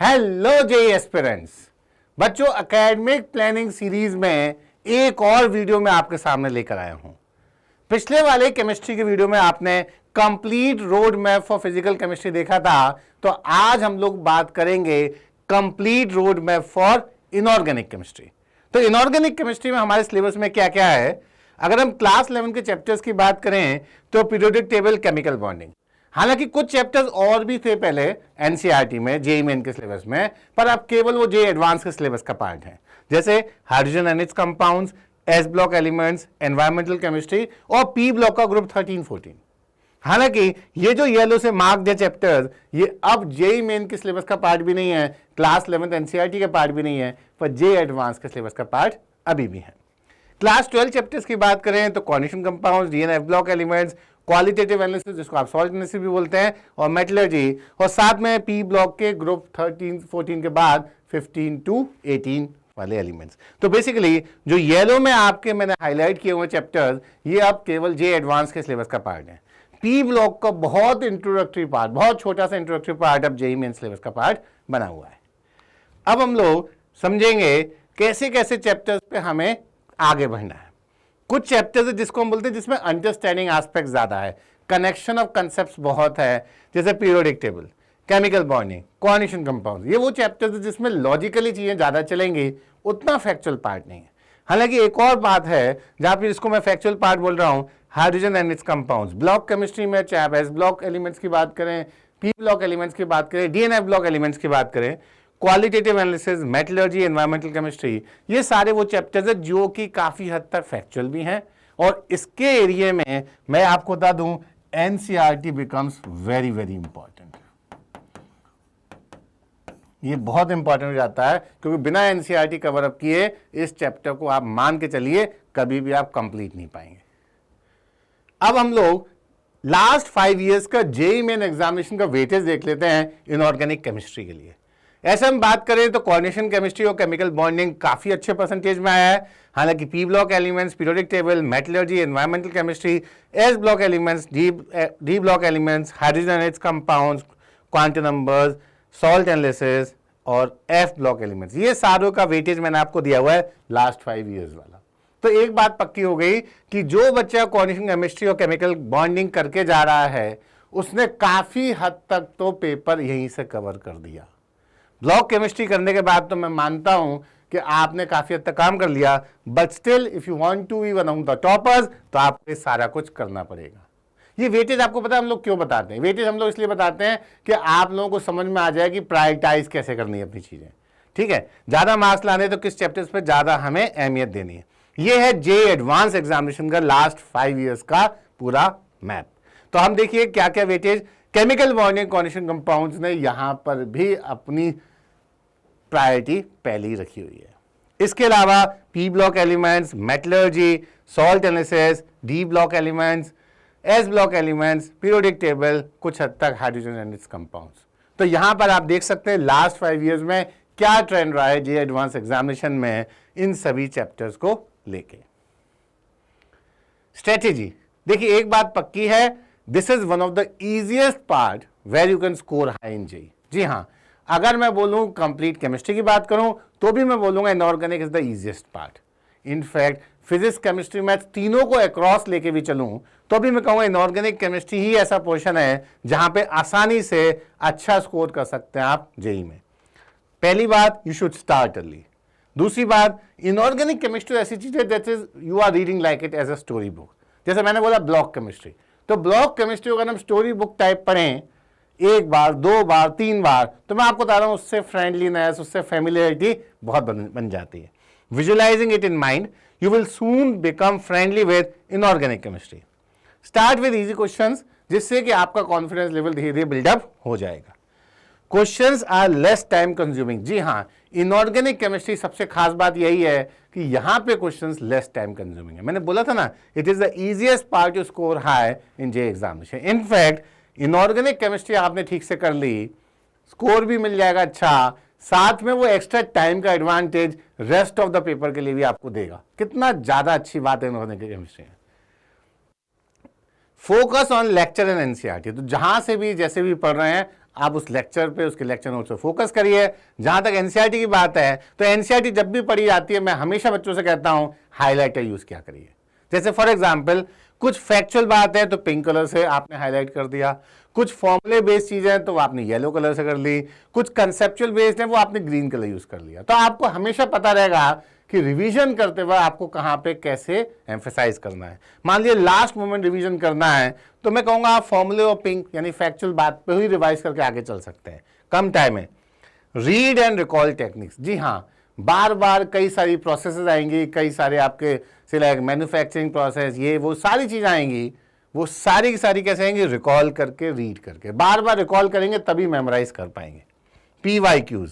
Hello JEE aspirants बच्चों, academic planning series में एक और वीडियो में आपके सामने लेकर आया हूं। पिछले वाले केमिस्ट्री के वीडियो में आपने complete road map for physical chemistry देखा था, तो आज हम लोग बात करेंगे complete road map for inorganic chemistry. तो इनऑर्गेनिक केमिस्ट्री में हमारे सिलेबस में क्या क्या है? अगर हम क्लास 11 के चैप्टर्स की बात करें तो पीरियोडिक टेबल, केमिकल बॉन्डिंग। हालांकि कुछ चैप्टर्स और भी थे पहले एनसीईआरटी में, जेईई मेन के सिलेबस में, पर अब केवल वो जेईई एडवांस के सिलेबस का पार्ट है, जैसे hydrogen and it's compounds, S block elements, environmental chemistry और पी ब्लॉक का ग्रुप 13-14। हालांकि ये जो येलो से मार्क्ड है चैप्टर्स, ये अब जेईई मेन के सिलेबस का पार्ट भी नहीं है, क्लास 11 एनसीईआरटी का पार्ट भी नहीं है, पर जेईई एडवांस के सिलेबस का पार्ट अभी भी है। क्लास 12 चैप्टर्स की बात करें तो coordination compounds, DNA block elements, qualitative analysis जिसको आप सॉल्ट एनालिसिस भी बोलते हैं, और मेटलर्जी, और साथ में पी ब्लॉक के ग्रुप 13-14 के बाद 15 to 18 वाले एलिमेंट्स। तो बेसिकली जो येलो में आपके मैंने हाईलाइट किए हुए चैप्टर्स, ये अब केवल जे एडवांस के सिलेबस का पार्ट है। पी ब्लॉक का बहुत इंट्रोडक्टरी पार्ट, बहुत छोटा सा इंट्रोडक्टरी पार्ट अब जेईई मेन सिलेबस का पार्ट बना हुआ है। अब हम लोग समझेंगे कैसे कैसे चैप्टर्स पे हमें आगे बढ़ना है। कुछ चैप्टर्स जिसको हम बोलते हैं जिसमें अंडरस्टैंडिंग एस्पेक्ट ज्यादा है, कनेक्शन ऑफ कंसेप्ट्स बहुत है, जैसे periodic table, chemical bonding, coordination compound. ये वो चैप्टर्स जिसमें लॉजिकली चीजें ज्यादा चलेंगी, उतना फैक्चुअल पार्ट नहीं है। हालांकि एक और बात है जहां पर इसको मैं फैक्चुअल पार्ट बोल रहा हूं, hydrogen and it's compounds. Block chemistry में चाहे आप एस ब्लॉक एलिमेंट्स की बात करें, पी ब्लॉक एलिमेंट्स की बात करें, डीएनए ब्लॉक एलिमेंट्स की बात करें, qualitative analysis, metallurgy, environmental chemistry, ये सारे वो चैप्टर्स हैं जो कि काफी हद तक फैक्चुअल भी हैं। और इसके एरिया में मैं आपको बता दूं, NCERT becomes very very important. ये बहुत इंपॉर्टेंट हो जाता है, क्योंकि बिना एनसीईआरटी कवर अप किए इस चैप्टर को आप मान के चलिए कभी भी आप कंप्लीट नहीं पाएंगे। अब हम लोग लास्ट 5 इयर्स का जेईई मेन एग्जामिनेशन का वेटेज देख लेते हैं इनऑर्गेनिक केमिस्ट्री के लिए। ऐसे हम बात करें तो कोऑर्डिनेशन केमिस्ट्री और केमिकल बॉन्डिंग काफी अच्छे परसेंटेज में आया है। हालांकि P block elements, periodic table, metallurgy, environmental chemistry, S block elements, D block elements, hydrogen and it's compounds, quantum numbers, salt analysis और एफ ब्लॉक एलिमेंट्स, ये सारों का वेटेज मैंने आपको दिया हुआ है लास्ट 5 इयर्स वाला। तो एक बात पक्की हो गई कि जो बच्चा कोऑर्डिनेशन केमिस्ट्री और केमिकल बॉन्डिंग करके जा रहा है, उसने काफी हद तक तो पेपर यहीं से कवर कर दिया। ब्लॉक केमिस्ट्री करने के बाद तो मैं मानता हूं कि आपने काफी हद तक काम कर लिया, but still if you want to be one of the toppers, तो आपको ये सारा कुछ करना पड़ेगा। ये वेटेज आपको पता है हम लोग क्यों बताते हैं? वेटेज हम लोग इसलिए बताते हैं कि आप लोगों को समझ में आ जाए कि प्रायोरिटाइज कैसे करनी है अपनी चीजें। ठीक है, ज्यादा मार्क्स लाने तो किस चैप्टर्स पे ज्यादा हमें अहमियत देनी है। ये है जेईई एडवांस एग्जामिनेशन का लास्ट 5 इयर्स का पूरा मैप। तो हम देखिए क्या क्या weightage chemical bonding, coordination compounds ने यहां पर भी अपनी प्रायोरिटी पहले ही रखी हुई है। इसके अलावा P block elements, metallurgy, salt analysis, D block elements, S block elements, periodic table, कुछ हद तक हाइड्रोजन एंड इट्स कंपाउंड्स। तो यहां पर आप देख सकते हैं लास्ट 5 इयर्स में क्या ट्रेंड रहा है जेईई एडवांस एग्जामिनेशन में इन सभी चैप्टर्स को लेके। स्ट्रेटेजी देखिए, एक बात पक्की है, this is one of the easiest part where you can score high in JEE. जी हां, अगर मैं बोलूं कंप्लीट केमिस्ट्री की बात करूं तो भी मैं बोलूंगा inorganic is the easiest part. In fact physics, chemistry, maths तीनों को अक्रॉस लेके भी चलूं तो भी मैं कहूंगा इनऑर्गेनिक केमिस्ट्री ही ऐसा पोर्शन है जहां पे आसानी से अच्छा स्कोर कर सकते हैं आप जेईई में। पहली बात, यू शुड स्टार्ट अर्ली। दूसरी बात, इनऑर्गेनिक केमिस्ट्री ऐसी चीज है that is you are reading like it as a story book. जैसे मैंने बोला ब्लॉक केमिस्ट्री, तो ब्लॉक केमिस्ट्री अगर हम स्टोरी बुक टाइप पढ़ें 1 बार, 2 बार, 3 बार, तो मैं आपको बता रहा हूं उससे फ्रेंडलीनेस, उससे फेमिलियरिटी बहुत बन जाती है। Visualising it in mind, you will soon become friendly with inorganic chemistry. Start with easy questions, जिससे कि आपका कॉन्फिडेंस लेवल धीरे धीरे बिल्डअप हो जाएगा। Questions are less time consuming. जी हाँ, इनऑर्गेनिक केमिस्ट्री सबसे खास बात यही है कि यहां पे क्वेश्चंस लेस टाइम कंज्यूमिंग है। मैंने बोला था ना, it is the easiest part two score high in JEE examination. In fact inorganic chemistry आपने ठीक से कर ली, स्कोर भी मिल जाएगा अच्छा, साथ में वो एक्स्ट्रा टाइम का advantage rest of the paper के लिए भी आपको देगा। कितना ज्यादा अच्छी बात है inorganic chemistry. Focus on lecture and NCERT, तो जहां से भी जैसे भी पढ़ रहे हैं आप उस लेक्चर पे, उसके लेक्चर नोट्स पे फोकस करिए। जहां तक एनसीईआरटी की बात है, तो एनसीईआरटी जब भी पढ़ी जाती है, मैं हमेशा बच्चों से कहता हूं हाईलाइटर यूज किया करिए। जैसे फॉर एग्जाम्पल कुछ फैक्चुअल बात है तो पिंक कलर से आपने हाईलाइट कर दिया, कुछ फॉर्मूले बेस्ड चीजें हैं तो आपने येलो कलर से कर ली, कुछ कंसेप्चुअल बेस्ड है वो आपने ग्रीन कलर यूज कर लिया। तो आपको हमेशा पता रहेगा कि रिवीजन करते वक्त आपको कहां पे कैसे एम्फेसाइज करना है। मान लीजिए लास्ट मोमेंट रिवीजन करना है तो मैं कहूंगा आप फॉर्मूले और पिंक यानी फैक्चुअल बात पे ही रिवाइज करके आगे चल सकते हैं कम टाइम में। रीड एंड रिकॉल टेक्निक्स, जी हाँ, बार बार कई सारी प्रोसेसेस आएंगी, कई सारे आपके सिलेक्ट मैन्युफैक्चरिंग प्रोसेस, ये वो सारी चीजें आएंगी, वो सारी की सारी कैसे आएंगी, रिकॉल करके, रीड करके, बार बार रिकॉल करेंगे तभी मेमोराइज कर पाएंगे। PYQs,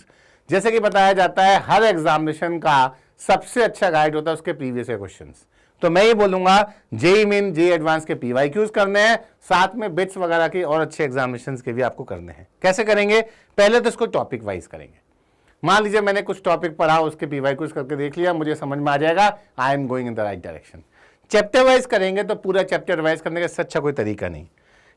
जैसे कि बताया जाता है हर एग्जामिनेशन का सबसे अच्छा गाइड होता है उसके प्रीवियस क्वेश्चंस। तो मैं ये बोलूंगा जेईई मेन, जेईई एडवांस के PYQs करने हैं, साथ में बिट्स वगैरह के और अच्छे एग्जामिनेशंस के भी आपको करने हैं। कैसे करेंगे, पहले तो इसको टॉपिक वाइज करेंगे। मान लीजिए मैंने कुछ टॉपिक पढ़ा, उसके PYQs करके देख लिया, मुझे समझ में आ जाएगा I am going in the right direction. Chapter wise करेंगे तो पूरा चैप्टर वाइज करने का अच्छा कोई तरीका नहीं।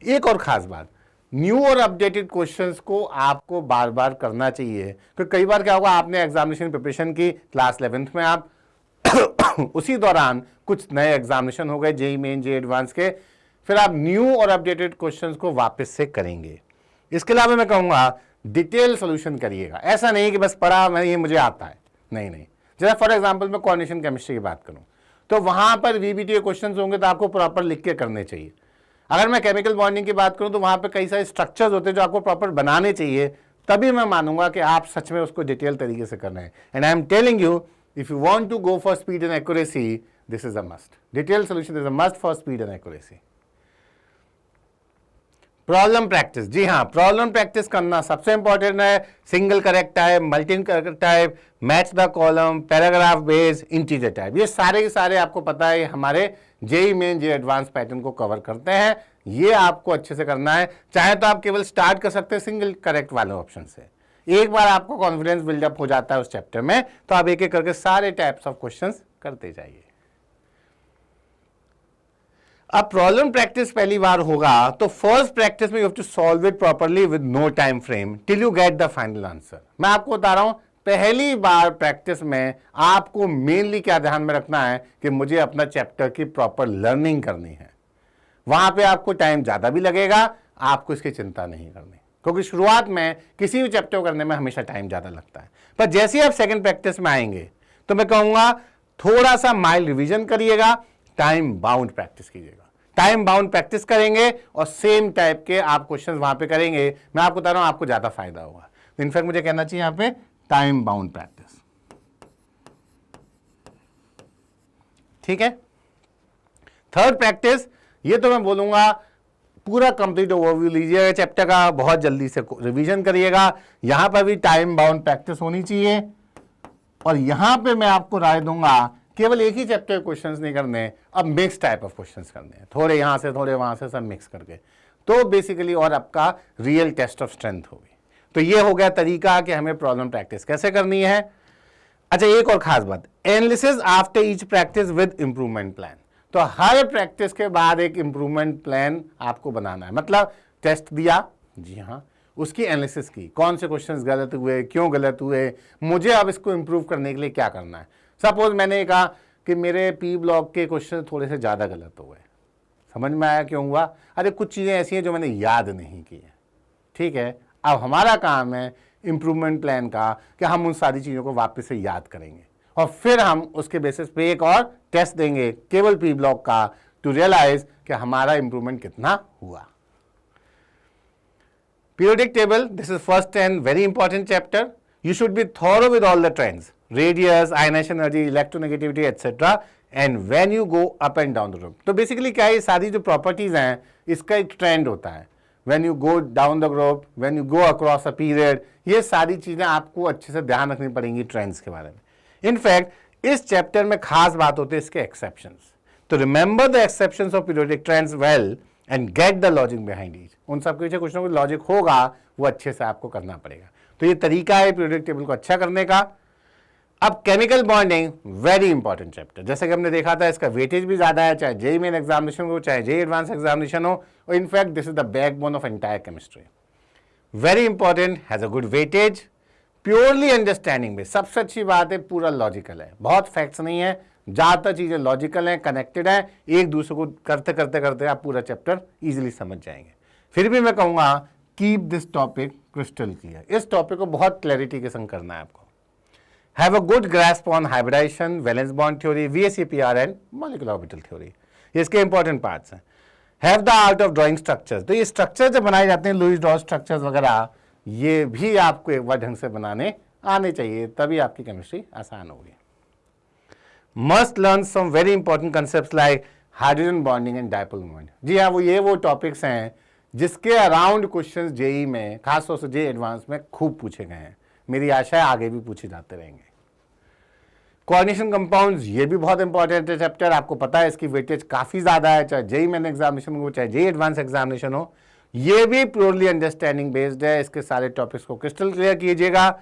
एक और खास बात, न्यू और अपडेटेड क्वेश्चंस को आपको बार बार करना चाहिए, क्योंकि कई बार क्या होगा, आपने एग्जामिनेशन प्रिपरेशन की क्लास 11th में, आप उसी दौरान कुछ नए एग्जामिनेशन हो गए जेईई मेन, जेईई एडवांस के, फिर आप न्यू और अपडेटेड क्वेश्चंस को वापस से करेंगे। इसके अलावा मैं कहूंगा डिटेल सोल्यूशन करिएगा। ऐसा नहीं कि बस पढ़ा मैं ये मुझे आता है, नहीं नहीं। जैसे फॉर एग्जांपल मैं कोऑर्डिनेशन केमिस्ट्री की बात करूं तो वहां पर VBT क्वेश्चंस होंगे तो आपको प्रॉपर लिख के करने चाहिए। अगर मैं केमिकल बॉन्डिंग की बात करूं तो वहां पे कई सारे स्ट्रक्चर्स होते हैं जो आपको प्रॉपर बनाने चाहिए, तभी मैं मानूंगा कि आप सच में उसको डिटेल तरीके से कर रहे हैं। And I am telling you, if you want to go for speed and accuracy, this is a must. Detail solution is a must for speed and accuracy. Problem practice, जी हाँ, प्रॉब्लम प्रैक्टिस करना सबसे important है। Single correct type, multi correct type, match the column, paragraph base, integer type, ये सारे के सारे आपको पता है हमारे JEE main, JEE advance pattern को कवर करते हैं। ये आपको अच्छे से करना है। चाहे तो आप केवल स्टार्ट कर सकते हैं सिंगल करेक्ट वाले ऑप्शन से। एक बार आपको कॉन्फिडेंस बिल्डअप हो जाता है उस चैप्टर में तो आप एक एक करके सारे टाइप्स ऑफ क्वेश्चंस करते जाइए। अब प्रॉब्लम प्रैक्टिस पहली बार होगा तो फर्स्ट प्रैक्टिस में you have to solve it properly with no time frame till you get the final answer. मैं आपको बता रहा हूं, पहली बार प्रैक्टिस में आपको मेनली क्या ध्यान में रखना है कि मुझे अपना चैप्टर की प्रॉपर लर्निंग करनी है। वहां पे आपको टाइम ज्यादा भी लगेगा, आपको इसकी चिंता नहीं करनी, क्योंकि शुरुआत में किसी भी चैप्टर को करने में हमेशा टाइम ज्यादा लगता है। पर जैसे ही आप सेकंड प्रैक्टिस में आएंगे तो मैं कहूंगा थोड़ा सा माइल्ड रिवीजन करिएगा, टाइम बाउंड प्रैक्टिस कीजिएगा। टाइम बाउंड प्रैक्टिस करेंगे और सेम टाइप के आप क्वेश्चंस वहां पे करेंगे, मैं आपको बता रहा हूं आपको ज्यादा फायदा होगा। तो इनफैक्ट मुझे कहना चाहिए यहां पे टाइम बाउंड प्रैक्टिस, ठीक है। थर्ड प्रैक्टिस, ये तो मैं बोलूंगा पूरा कंप्लीट ओवरव्यू लीजिएगा चैप्टर का, बहुत जल्दी से रिवीजन करिएगा। यहां पर भी टाइम बाउंड प्रैक्टिस होनी चाहिए। और यहां पे मैं आपको राय दूंगा केवल एक ही चैप्टर क्वेश्चंस नहीं करने, अब मिक्स टाइप ऑफ क्वेश्चंस करने हैं, थोड़े यहां से थोड़े वहां से, सब मिक्स करके, तो बेसिकली और आपका रियल टेस्ट ऑफ स्ट्रेंथ होगी। तो ये हो गया तरीका कि हमें प्रॉब्लम प्रैक्टिस कैसे करनी है। अच्छा, एक और खास बात, analysis after each practice with improvement plan. तो हर प्रैक्टिस के बाद एक इंप्रूवमेंट प्लान आपको बनाना है। मतलब टेस्ट दिया, जी हाँ, उसकी एनालिसिस की, कौन से क्वेश्चंस गलत हुए, क्यों गलत हुए, मुझे अब इसको इंप्रूव करने के लिए क्या करना है। सपोज मैंने कहा कि मेरे P ब्लॉक के क्वेश्चन थोड़े से ज़्यादा गलत हो गए, समझ में आया क्यों हुआ? अरे कुछ चीज़ें ऐसी हैं जो मैंने याद नहीं की है, ठीक है। अब हमारा काम है इम्प्रूवमेंट प्लान का कि हम उन सारी चीज़ों को वापस से याद करेंगे और फिर हम उसके बेसिस पे एक और टेस्ट देंगे केवल P ब्लॉक का, टू रियलाइज कि हमारा इंप्रूवमेंट कितना हुआ। Periodic table, this is first and very important chapter. You should be thorough with all the trends, radius, ionization energy, electronegativity, etc. And when you go up and down the group. तो basically क्या है, ये सारी जो properties हैं, इसका एक trend होता है। When you go down the group, when you go across a period, ये सारी चीजें आपको अच्छे से ध्यान रखनी पड़ेंगी ट्रेंड्स के बारे में। इनफैक्ट इस चैप्टर में खास बात होती है इसके एक्सेप्शंस। तो remember the exceptions of periodic trends well and get the logic behind each. उन सब के पीछे कुछ ना कुछ लॉजिक होगा, वो अच्छे से आपको करना पड़ेगा। तो ये तरीका है पीरियोडिक टेबल को अच्छा करने का। अब chemical bonding, very important chapter. जैसे कि हमने देखा था, इसका वेटेज भी ज्यादा है, चाहे जेईई मेन एग्जामिनेशन हो, चाहे जेईई एडवांस एग्जामिनेशन हो, और in fact this is the backbone of entire chemistry. Very important, has a good weightage, purely understanding based. सबसे अच्छी बात है पूरा लॉजिकल है, बहुत फैक्ट्स नहीं है, ज्यादातर चीजें लॉजिकल हैं, कनेक्टेड हैं, एक दूसरे को करते करते करते आप पूरा चैप्टर इजीली समझ जाएंगे। फिर भी मैं कहूंगा keep this topic crystal clear, इस टॉपिक को बहुत क्लैरिटी के संग करना है आपको। Have a good grasp on hybridization, valence bond theory, VSEPR and molecular orbital theory, ये इसके इंपॉर्टेंट पार्ट्स हैं। Have the art of drawing structures, तो ये स्ट्रक्चर जब बनाए जाते हैं लुईस ड्रॉ स्ट्रक्चर्स वगैरह, ये भी आपको एक बार ढंग से बनाने आने चाहिए, तभी आपकी केमिस्ट्री आसान होगी। Must learn some very important concepts like hydrogen bonding and dipole moment. जी हाँ, वो टॉपिक्स हैं जिसके अराउंड क्वेश्चंस जेई में, खासतौर से जेई एडवांस में खूब पूछे गए हैं। मेरी आशा है आगे भी पूछे जाते रहेंगे। कोऑर्डिनेशन कंपाउंड्स, ये भी बहुत इंपॉर्टेंट है चैप्टर, आपको पता है इसकी वेटेज काफी ज्यादा है, चाहे जेई मेन एग्जामिनेशन हो चाहे जेई एडवांस एग्जामिनेशन हो। ये भी प्योरली अंडरस्टैंडिंग बेस्ड है, इसके सारे टॉपिक्स को क्रिस्टल क्लियर कीजिएगा।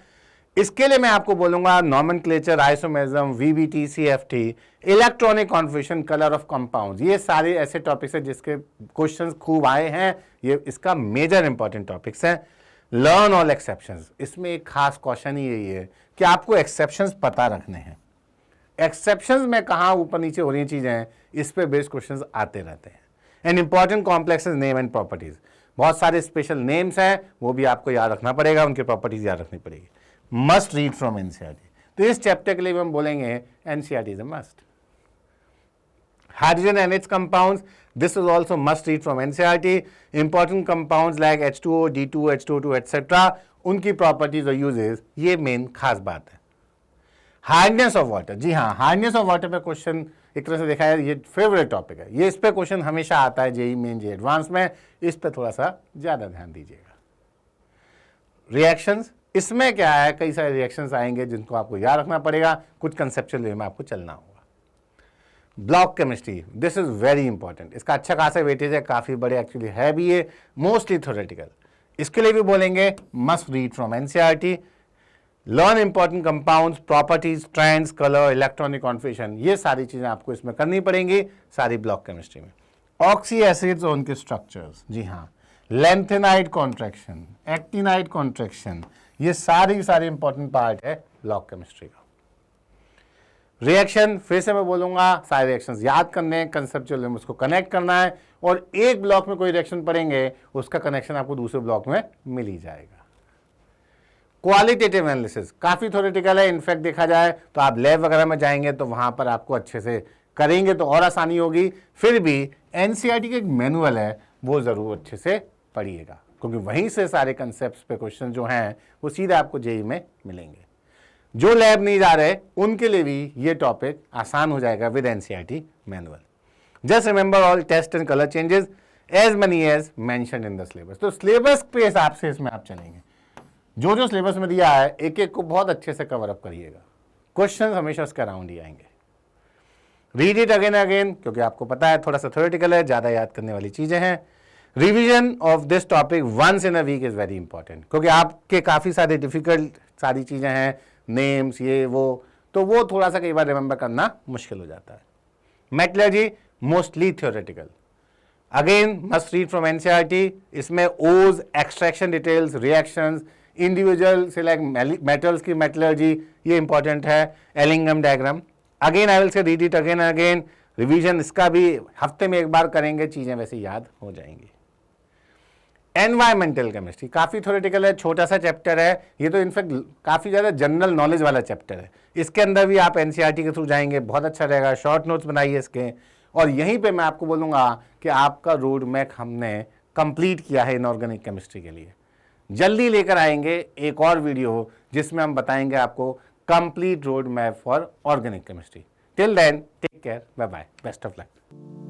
इसके लिए मैं आपको बोलूंगा nomenclature, isomerism, VBT, CFT, electronic configuration, colour of compounds, ये सारे ऐसे टॉपिक्स हैं जिसके क्वेश्चंस खूब आए हैं, ये इसका मेजर इंपॉर्टेंट टॉपिक्स हैं। लर्न ऑल एक्सेप्शंस, इसमें एक खास क्वेश्चन ही यही है कि आपको एक्सेप्शंस पता रखने हैं। एक्सेप्शंस में कहाँ ऊपर नीचे हो रही चीजें हैं, इस पे बेस्ड क्वेश्चंस आते रहते हैं। And important complexes, name and properties, बहुत सारे स्पेशल नेम्स हैं, वो भी आपको याद रखना पड़ेगा, उनकी प्रॉपर्टीज याद रखनी पड़ेगी। मस्ट रीड फ्रॉम एनसीईआरटी, तो इस चैप्टर के लिए हम बोलेंगे NCERT is a must. Hydrogen and it's compounds, this is also must read from NCERT. Important compounds like H2O, D2, H2O2 etc. उनकी प्रॉपर्टीज और यूजेस, ये मेन खास बात है। हार्डनेस ऑफ वाटर, जी हाँ, हार्डनेस ऑफ वाटर पे question एक तरह से देखा है, ये फेवरेट टॉपिक है, ये इस पे क्वेश्चन हमेशा आता है जेई मेन, जेई एडवांस में, इस पे थोड़ा सा ज्यादा ध्यान दीजिएगा। रिएक्शंस, इसमें क्या है, कई सारे रिएक्शंस आएंगे जिनको आपको याद रखना पड़ेगा, कुछ कंसेप्चुअल वे में आपको चलना होगा। Block chemistry, this is very important, इसका अच्छा खासा वेटेज है, काफी बड़े एक्चुअली है भी ये, मोस्टली थ्योरेटिकल। इसके लिए भी बोलेंगे must read from NCERT. Learn important compounds, properties, trends, colour, electronic configuration, ये सारी चीजें आपको इसमें करनी पड़ेंगी, सारी ब्लॉक केमिस्ट्री में। ऑक्सी एसिड्स और उनके स्ट्रक्चर्स, जी हाँ, लेंथेनाइड कॉन्ट्रैक्शन, एक्टिनाइड कॉन्ट्रैक्शन, ये सारी इंपॉर्टेंट पार्ट है ब्लॉक केमिस्ट्री का। रिएक्शन, फिर से मैं बोलूंगा सारे रिएक्शंस याद करने हैं, कंसेप्चुअल में उसको कनेक्ट करना है, और एक ब्लॉक में कोई रिएक्शन पढ़ेंगे उसका कनेक्शन आपको दूसरे ब्लॉक में मिल ही जाएगा। क्वालिटेटिव एनालिसिस काफी थ्योरेटिकल है, इनफैक्ट देखा जाए तो आप लैब वगैरह में जाएंगे तो वहां पर आपको अच्छे से करेंगे तो और आसानी होगी। फिर भी एनसीईआरटी का एक मैनुअल है, वो जरूर अच्छे से पढ़िएगा, क्योंकि वहीं से सारे कंसेप्ट पे क्वेश्चन जो हैं वो सीधे आपको जेई में मिलेंगे। जो लैब नहीं जा रहे उनके लिए भी ये टॉपिक आसान हो जाएगा with NCERT manual. Just remember all test and colour changes as many as mentioned in the syllabus. तो सिलेबस के हिसाब से इसमें आप चलेंगे, जो जो सिलेबस में दिया है एक एक को बहुत अच्छे से कवर अप करिएगा, क्वेश्चन हमेशा उसके अराउंड ही आएंगे। रीड इट अगेन अगेन, क्योंकि आपको पता है थोड़ा सा थ्योरेटिकल है, ज्यादा याद करने वाली चीजें हैं। Revision of this topic once in a week is very important, क्योंकि आपके काफी सारे डिफिकल्ट सारी चीजें हैं, नेम्स ये वो, तो वो थोड़ा सा कई बार रिमेंबर करना मुश्किल हो जाता है। Metallurgy mostly theoretical, again must read from NCERT. इसमें ओज, extraction details, reactions, individual select metals की मेटलर्जी, ये इंपॉर्टेंट है। Ellingham diagram, again I will say read it again again. Revision इसका भी हफ्ते में एक बार करेंगे, चीजें वैसे याद हो जाएंगी। एनवायरमेंटल केमिस्ट्री काफी थ्योरेटिकल है, छोटा सा चैप्टर है, ये तो इनफैक्ट काफी ज्यादा जनरल नॉलेज वाला चैप्टर है। इसके अंदर भी आप एनसीईआरटी के थ्रू जाएंगे, बहुत अच्छा रहेगा। शॉर्ट नोट्स बनाइए इसके, और यहीं पे मैं आपको बोलूंगा कि आपका रोड मैप हमने कंप्लीट किया है इनऑर्गेनिक केमिस्ट्री के लिए। जल्दी लेकर आएंगे एक और वीडियो जिसमें हम बताएंगे आपको complete road map for organic chemistry. Till then take care, bye bye, best of luck.